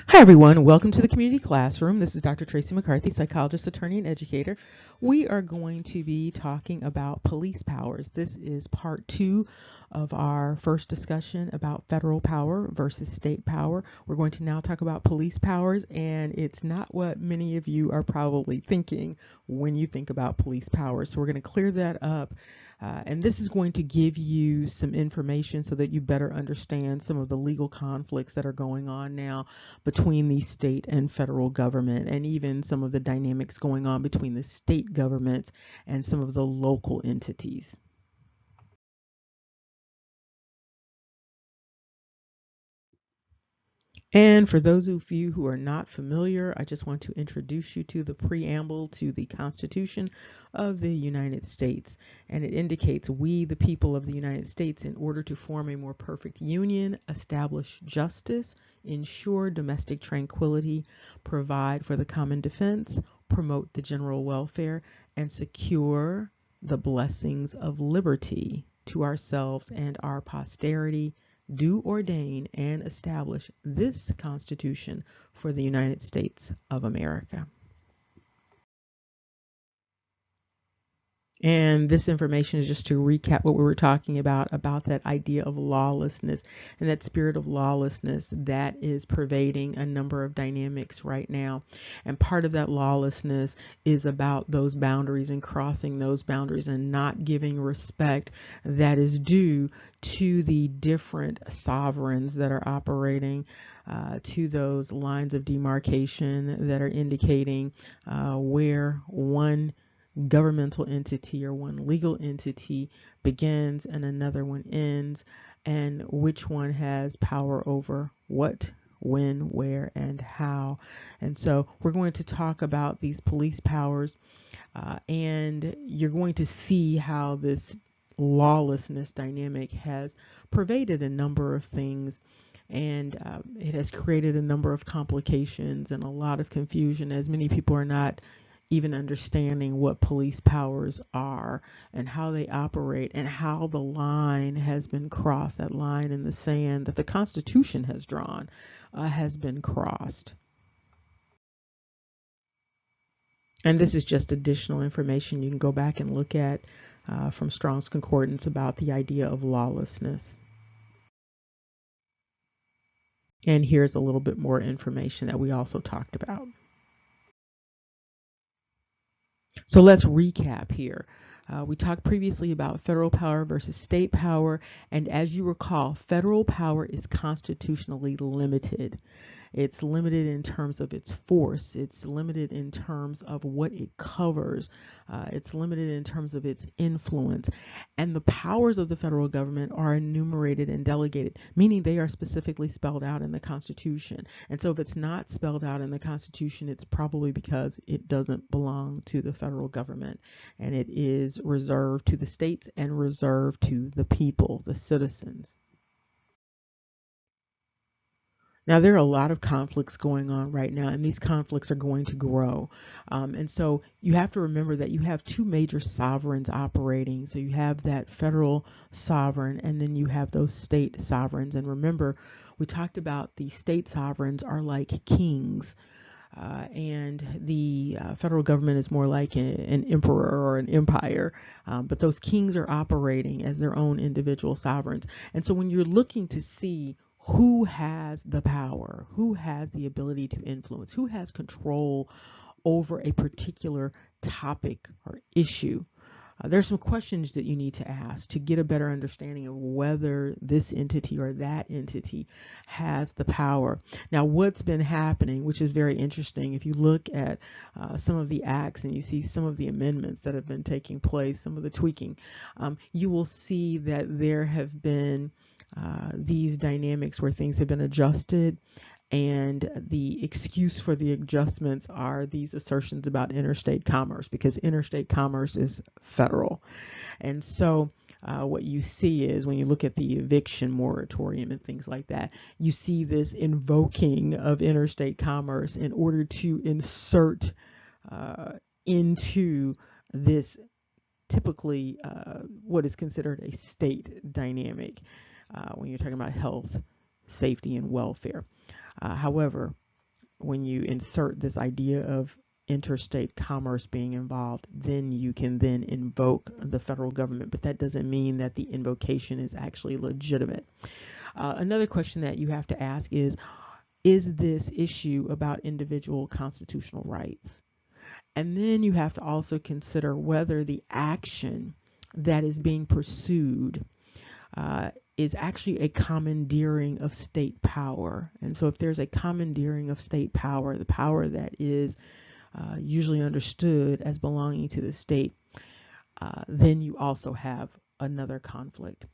Hi, everyone. Welcome to the Community Classroom. This is Dr. Tracy McCarthy, psychologist, attorney, and educator. We are going to be talking about police powers. This is part 2 of our first discussion about federal power versus state power. We're going to now talk about police powers, and it's not what many of you are probably thinking when you think about police powers. So we're going to clear that up. And this is going to give you some information so that you better understand some of the legal conflicts that are going on now between the state and federal government, and even some of the dynamics going on between the state governments and some of the local entities. And for those of you who are not familiar, I just want to introduce you to the preamble to the Constitution of the United States. And it indicates, we, the people of the United States, in order to form a more perfect union, establish justice, ensure domestic tranquility, provide for the common defense, promote the general welfare, and secure the blessings of liberty to ourselves and our posterity, do ordain and establish this Constitution for the United States of America. And this information is just to recap what we were talking about that idea of lawlessness and that spirit of lawlessness that is pervading a number of dynamics right now. And part of that lawlessness is about those boundaries and crossing those boundaries and not giving respect that is due to the different sovereigns that are operating, to those lines of demarcation that are indicating where one governmental entity or one legal entity begins and another one ends, and which one has power over what, when, where, and how. And so we're going to talk about these police powers, and you're going to see how this lawlessness dynamic has pervaded a number of things, and it has created a number of complications and a lot of confusion, as many people are not even understanding what police powers are and how they operate and how the line has been crossed, that line in the sand that the Constitution has drawn has been crossed. And this is just additional information you can go back and look at from Strong's Concordance about the idea of lawlessness. And here's a little bit more information that we also talked about. So let's recap here. We talked previously about federal power versus state power, and as you recall, federal power is constitutionally limited. It's limited in terms of its force. It's limited in terms of what it covers. It's limited in terms of its influence. And the powers of the federal government are enumerated and delegated, meaning they are specifically spelled out in the Constitution. And so if it's not spelled out in the Constitution, it's probably because it doesn't belong to the federal government. And it is reserved to the states and reserved to the people, the citizens. Now, there are a lot of conflicts going on right now, and these conflicts are going to grow. And so you have to remember that you have two major sovereigns operating. So you have that federal sovereign, and then you have those state sovereigns. And remember, we talked about the state sovereigns are like kings. And the federal government is more like an emperor or an empire. But those kings are operating as their own individual sovereigns. And so when you're looking to see who has the power, who has the ability to influence, who has control over a particular topic or issue, there's some questions that you need to ask to get a better understanding of whether this entity or that entity has the power. Now, what's been happening, which is very interesting, if you look at some of the acts and you see some of the amendments that have been taking place, some of the tweaking, you will see that there have been these dynamics where things have been adjusted, and the excuse for the adjustments are these assertions about interstate commerce, because interstate commerce is federal. And so what you see is, when you look at the eviction moratorium and things like that, you see this invoking of interstate commerce in order to insert into this typically what is considered a state dynamic when you're talking about health, safety, and welfare. However, when you insert this idea of interstate commerce being involved, then you can then invoke the federal government, but that doesn't mean that the invocation is actually legitimate. Another question that you have to ask is this issue about individual constitutional rights? And then you have to also consider whether the action that is being pursued is actually a commandeering of state power. And so if there's a commandeering of state power, the power that is usually understood as belonging to the state, then you also have another conflict.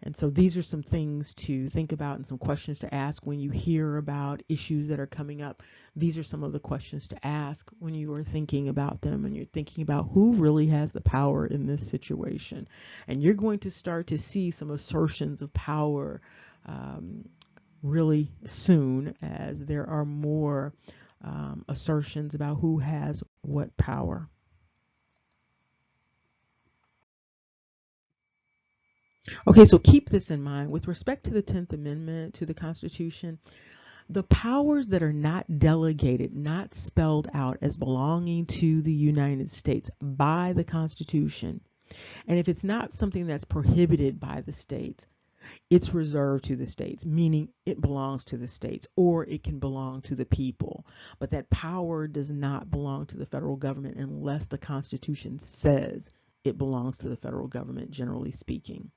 And so these are some things to think about and some questions to ask when you hear about issues that are coming up. These are some of the questions to ask when you are thinking about them and you're thinking about who really has the power in this situation. And you're going to start to see some assertions of power really soon, as there are more assertions about who has what power. Okay, so keep this in mind. With respect to the 10th Amendment to the Constitution, the powers that are not delegated, not spelled out as belonging to the United States by the Constitution, and if it's not something that's prohibited by the states, it's reserved to the states, meaning it belongs to the states, or it can belong to the people. But that power does not belong to the federal government unless the Constitution says it belongs to the federal government, generally speaking.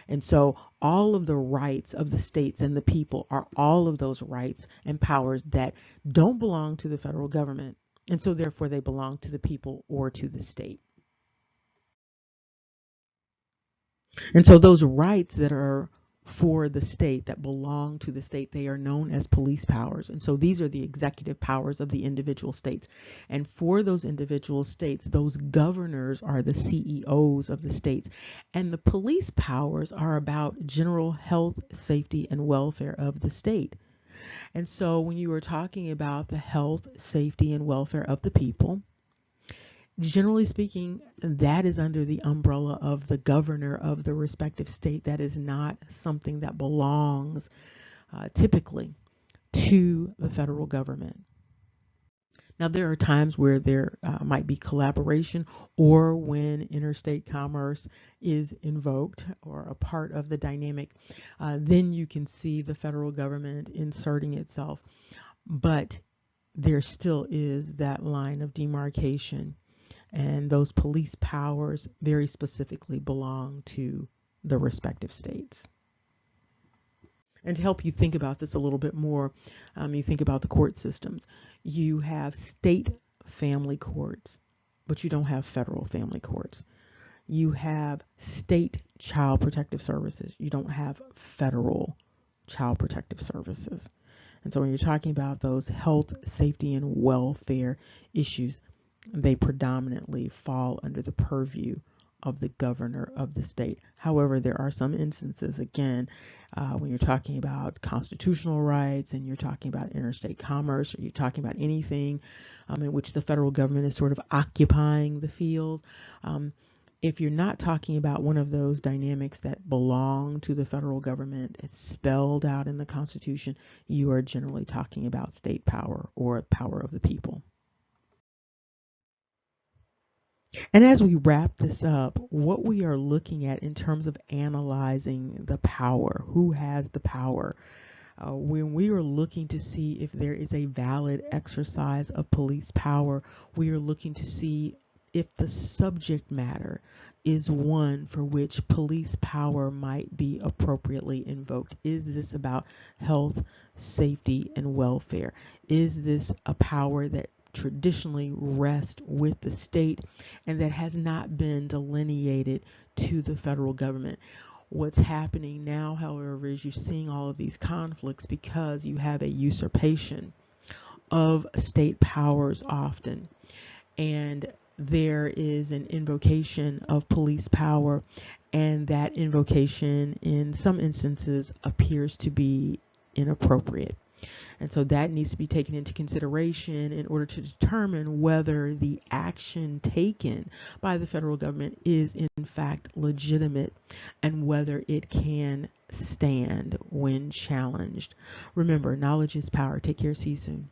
And so all of the rights of the states and the people are all of those rights and powers that don't belong to the federal government. And so therefore they belong to the people or to the state. And so those rights that are for the state, that belong to the state, they are known as police powers. And so these are the executive powers of the individual states. And for those individual states, those governors are the CEOs of the states. And the police powers are about general health, safety, and welfare of the state. And so when you are talking about the health, safety, and welfare of the people, generally speaking, that is under the umbrella of the governor of the respective state. That is not something that belongs typically to the federal government. Now, there are times where there might be collaboration, or when interstate commerce is invoked or a part of the dynamic, then you can see the federal government inserting itself. But there still is that line of demarcation, and those police powers very specifically belong to the respective states. And to help you think about this a little bit more, you think about the court systems. You have state family courts, but you don't have federal family courts. You have state child protective services. You don't have federal child protective services. And so when you're talking about those health, safety, and welfare issues, they predominantly fall under the purview of the governor of the state. However, there are some instances, again, when you're talking about constitutional rights and you're talking about interstate commerce, or you're talking about anything in which the federal government is sort of occupying the field. If you're not talking about one of those dynamics that belong to the federal government, it's spelled out in the Constitution, you are generally talking about state power or power of the people. And as we wrap this up, what we are looking at in terms of analyzing the power, who has the power, when we are looking to see if there is a valid exercise of police power, we are looking to see if the subject matter is one for which police power might be appropriately invoked. Is this about health, safety, and welfare? Is this a power that traditionally rests with the state and that has not been delineated to the federal government? What's happening now, however, is you're seeing all of these conflicts because you have a usurpation of state powers often. And there is an invocation of police power, and that invocation in some instances appears to be inappropriate. And so that needs to be taken into consideration in order to determine whether the action taken by the federal government is in fact legitimate and whether it can stand when challenged. Remember, knowledge is power. Take care. See you soon.